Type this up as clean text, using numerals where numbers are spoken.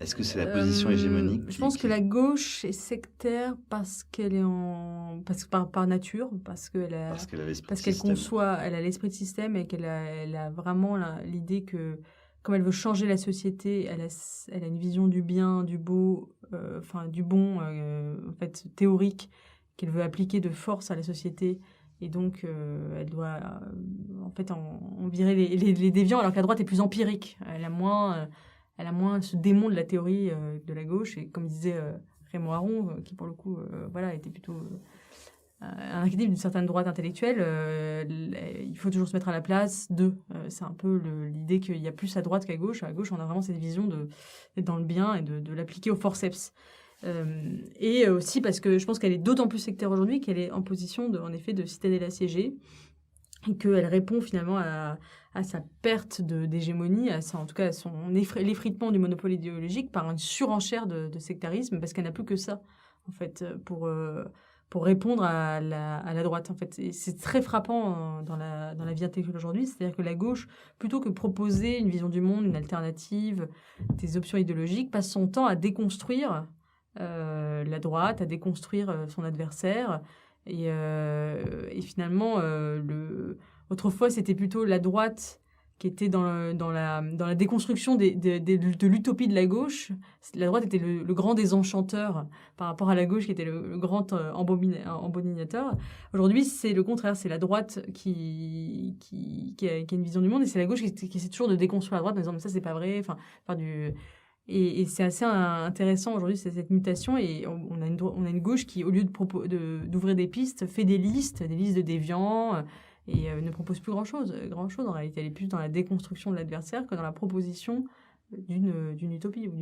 Est-ce que c'est la position hégémonique Je pense que la gauche est sectaire parce qu'elle est parce que par nature, parce qu'elle a l'esprit de parce qu'elle système? conçoit, elle a l'esprit de système et elle a vraiment l'idée que, comme elle veut changer la société, elle a une vision du bien, du beau, enfin du bon, en fait, théorique, qu'elle veut appliquer de force à la société. Et donc, elle doit, en fait, en virer les déviants, alors que la droite est plus empirique. Elle a moins ce démon de la théorie de la gauche. Et comme disait Raymond Aron, qui pour le coup, voilà, était plutôt un archétype d'une certaine droite intellectuelle, il faut toujours se mettre à la place d'eux. C'est un peu l'idée qu'il y a plus à droite qu'à gauche. À gauche, on a vraiment cette vision d'être dans le bien et de l'appliquer au forceps. Et aussi parce que je pense qu'elle est d'autant plus sectaire aujourd'hui qu'elle est en position, en effet, de citadelle assiégée et qu'elle répond finalement à sa perte d'hégémonie, en tout cas à l'effritement du monopole idéologique par une surenchère de sectarisme, parce qu'elle n'a plus que ça, en fait, pour répondre à la droite. En fait, et c'est très frappant dans la vie intellectuelle aujourd'hui, c'est-à-dire que la gauche, plutôt que proposer une vision du monde, une alternative, des options idéologiques, passe son temps à déconstruire la droite, à déconstruire son adversaire. Et finalement, autrefois, c'était plutôt la droite qui était dans la déconstruction de l'utopie de la gauche. La droite était le grand désenchanteur par rapport à la gauche qui était le grand embominateur. Aujourd'hui, c'est le contraire. C'est la droite qui a une vision du monde et c'est la gauche qui essaie toujours de déconstruire la droite en disant mais ça, c'est pas vrai. Enfin, faire du... Et c'est assez intéressant aujourd'hui, c'est cette mutation. Et on a une gauche qui, au lieu d'ouvrir des pistes, fait des listes de déviants et ne propose plus grand-chose. En réalité, elle est plus dans la déconstruction de l'adversaire que dans la proposition d'une utopie ou d'une